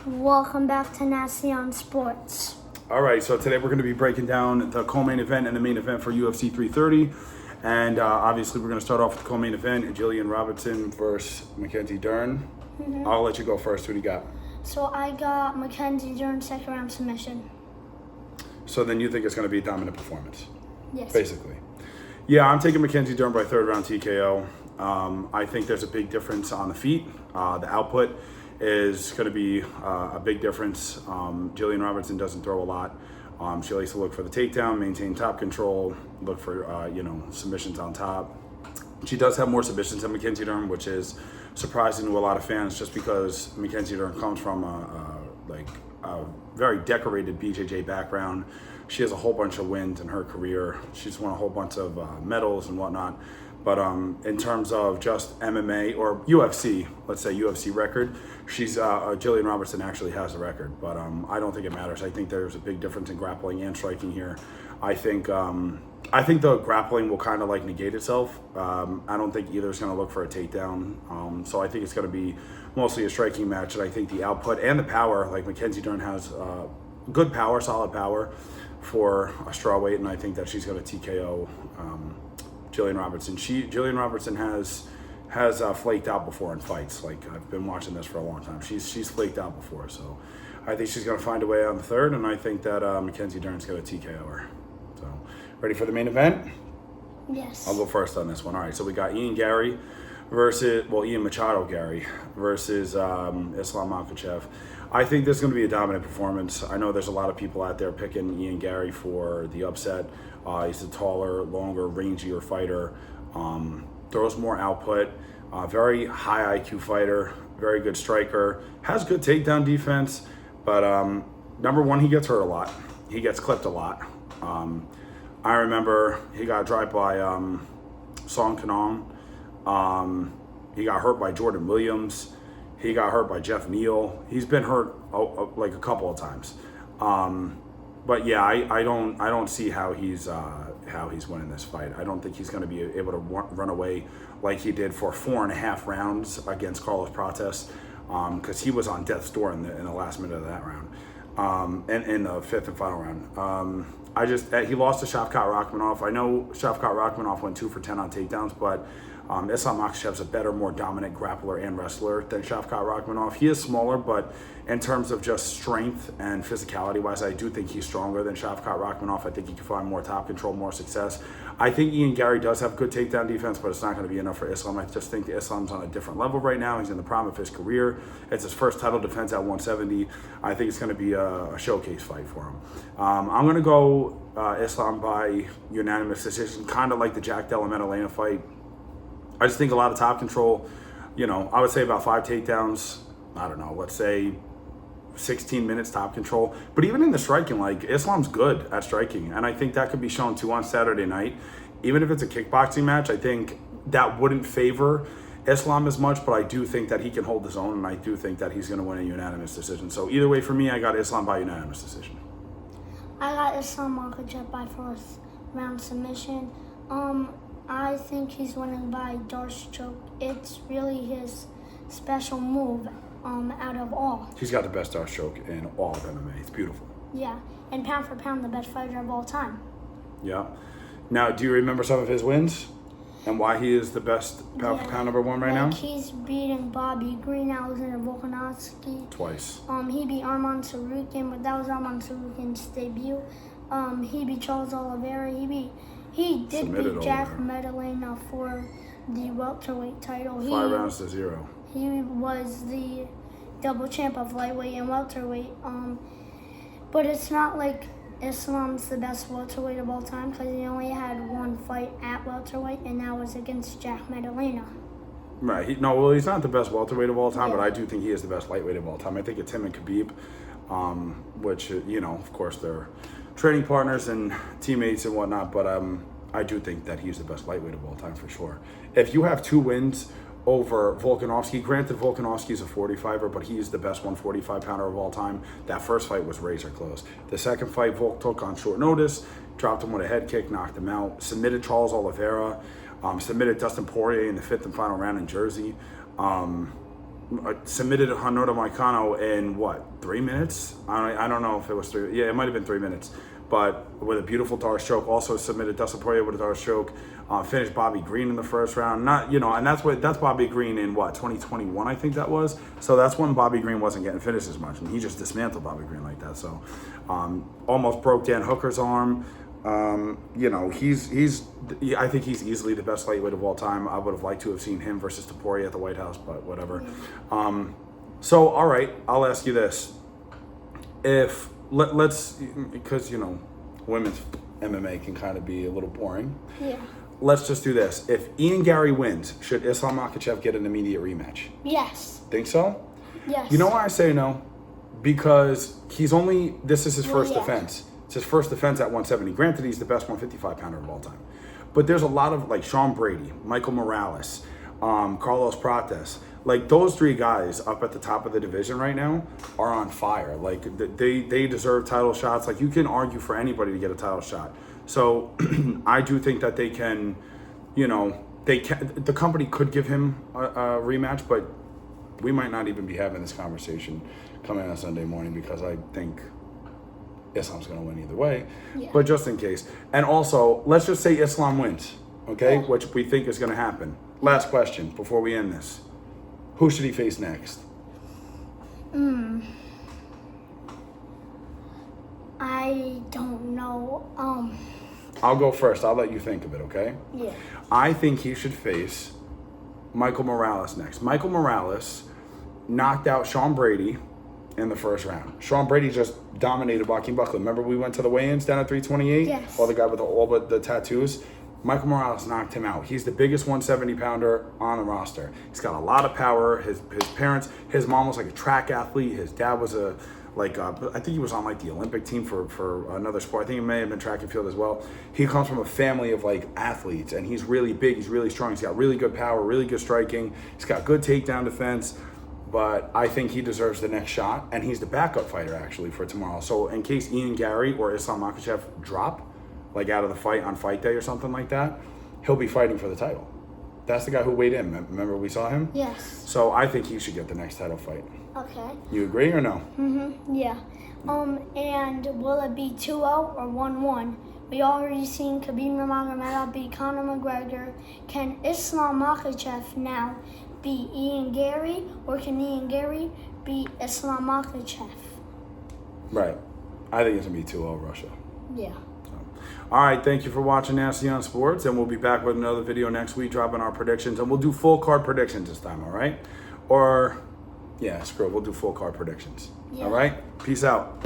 Welcome back to Nacion Sports. All right, so today we're going to be breaking down the co-main event and the main event for UFC 330. And obviously, we're going to start off with the co-main event, Jillian Robertson versus Mackenzie Dern. I'll let you go first. Who do you got? So I got Mackenzie Dern second round submission. So then you think it's going to be a dominant performance? Yes. Basically. Yeah, I'm taking Mackenzie Dern by third round TKO. I think there's a big difference on the feet. The output is going to be a big difference. Jillian Robertson doesn't throw a lot. She likes to look for the takedown, maintain top control, look for submissions on top. She does have more submissions than Mackenzie Dern, which is surprising to a lot of fans, just because Mackenzie Dern comes from a very decorated BJJ background. She has a whole bunch of wins in her career. She's won a whole bunch of medals and whatnot. But in terms of just MMA or UFC, let's say UFC record, Jillian Robertson actually has a record. But I don't think it matters. I think there's a big difference in grappling and striking here. I think the grappling will kind of negate itself. I don't think either is going to look for a takedown. So I think it's going to be mostly a striking match. And I think the output and the power, like Mackenzie Dern has good power, solid power for a strawweight, and I think that she's going to TKO Jillian Robertson. Jillian Robertson has flaked out before in fights. I've been watching this for a long time. She's flaked out before, so I think she's going to find a way on the third, and I think that Mackenzie Dern's going to TKO her. So, ready for the main event? Yes. I'll go first on this one. All right, so we got Ian Machado Gary versus Islam Makhachev. I think this is going to be a dominant performance. I know there's a lot of people out there picking Ian Gary for the upset. He's a taller, longer, rangier fighter, throws more output, very high IQ fighter, very good striker, has good takedown defense, but number one, he gets hurt a lot. He gets clipped a lot. I remember he got dropped by Song Kanong. He got hurt by Jordan Williams. He got hurt by Jeff Neal. He's been hurt a couple of times. But yeah, I don't see how he's winning this fight. I don't think he's going to be able to run away like he did for 4.5 rounds against Carlos Prates, because he was on death's door in the last minute of that round, and in the fifth and final round. He lost to Shavkat Rakhmonov. I know Shavkat Rakhmonov went 2 for 10 on takedowns, but Islam Makhachev's a better, more dominant grappler and wrestler than Shavkat Rakhmonov. He is smaller, but in terms of just strength and physicality-wise, I do think he's stronger than Shavkat Rakhmonov. I think he can find more top control, more success. I think Ian Gary does have good takedown defense, but it's not going to be enough for Islam. I just think Islam's on a different level right now. He's in the prime of his career. It's his first title defense at 170. I think it's going to be a showcase fight for him. I'm going to go Islam by unanimous decision, kind of like the Jack Della Maddalena fight. I just think a lot of top control. I would say about 5 takedowns. I don't know, let's say 16 minutes top control. But even in the striking, Islam's good at striking. And I think that could be shown too on Saturday night. Even if it's a kickboxing match, I think that wouldn't favor Islam as much. But I do think that he can hold his own. And I do think that he's going to win a unanimous decision. So either way, for me, I got Islam by unanimous decision. I got Islam Makhachev by fourth round submission. I think he's winning by Darce choke. It's really his special move out of all. He's got the best Darce choke in all of MMA. It's beautiful. Yeah, and pound for pound, the best fighter of all time. Yeah. Now, do you remember some of his wins and why he is the best pound for pound number one right now? He's beating Bobby Green, Alexander Volkanovski. Twice. He beat Arman Tsarukyan, but that was Arman Tsarukyan's debut. He beat Charles Oliveira. He did beat Jack Maddalena for the welterweight title. 5 rounds to 0. He was the double champ of lightweight and welterweight. But it's not like Islam's the best welterweight of all time, because he only had one fight at welterweight, and that was against Jack Maddalena. Right. He's not the best welterweight of all time, but I do think he is the best lightweight of all time. I think it's him and Khabib, which, of course, they're training partners and teammates and whatnot, but I do think that he's the best lightweight of all time for sure. If you have 2 wins over Volkanovski, granted Volkanovski's a 45er, but he's the best 145 pounder of all time. That first fight was razor close. The second fight, Volk took on short notice, dropped him with a head kick, knocked him out, submitted Charles Oliveira, submitted Dustin Poirier in the 5th and final round in Jersey. submitted Honoto Moicano in what, 3 minutes? I don't know if it was 3. Yeah, it might have been 3 minutes. But with a beautiful dart stroke, also submitted Dustin Poirier with a dart stroke. Finished Bobby Green in the first round. Not, and that's Bobby Green in what, 2021, I think that was. So that's when Bobby Green wasn't getting finished as much, and he just dismantled Bobby Green like that. So almost broke Dan Hooker's arm. I think he's easily the best lightweight of all time. I would have liked to have seen him versus Topuria at the White House, but whatever. So all right, I'll ask you this: if let's, because women's MMA can kind of be a little boring. Yeah. Let's just do this. If Ian Gary wins, should Islam Makhachev get an immediate rematch? Yes. Think so? Yes. You know why I say no? Because this is his first defense. It's his first defense at 170. Granted, he's the best 155-pounder of all time. But there's a lot of, like, Sean Brady, Michael Morales, Carlos Prates. Like, those 3 guys up at the top of the division right now are on fire. Like, they deserve title shots. Like, you can argue for anybody to get a title shot. So I do think that they can, the company could give him a rematch, but we might not even be having this conversation coming on Sunday morning, because I think Islam's going to win either way. Yeah. But just in case. And also, let's just say Islam wins, okay? Yeah. Which we think is going to happen. Last question before we end this. Who should he face next? I don't know. I'll go first. I'll let you think of it, okay? Yeah. I think he should face Michael Morales next. Michael Morales knocked out Sean Brady in the first round. Sean Brady just dominated Joaquin Buckley. Remember we went to the weigh-ins down at 328? Yes. Or the guy with all but the tattoos? Michael Morales knocked him out. He's the biggest 170-pounder on the roster. He's got a lot of power. His parents, his mom was like a track athlete. His dad was I think he was on like the Olympic team for another sport. I think he may have been track and field as well. He comes from a family of like athletes, and he's really big. He's really strong. He's got really good power, really good striking. He's got good takedown defense. But I think he deserves the next shot, and he's the backup fighter actually for tomorrow. So in case Ian Gary or Islam Makhachev drop, like out of the fight on fight day or something like that, he'll be fighting for the title. That's the guy who weighed in. Remember we saw him? Yes. So I think he should get the next title fight. Okay. You agree or no? Yeah. And will it be 2-0 or 1-1? We already seen Khabib Nurmagomedov beat Conor McGregor. Can Islam Makhachev now beat Ian Gary, or can Ian Gary beat Islam Makhachev? Right. I think it's going to be 2-0 Russia. Yeah. All right, thank you for watching Nasty on Sports, and we'll be back with another video next week dropping our predictions, and we'll do full card predictions this time, all right? Or, yeah, screw it, we'll do full card predictions. Yeah. All right? Peace out.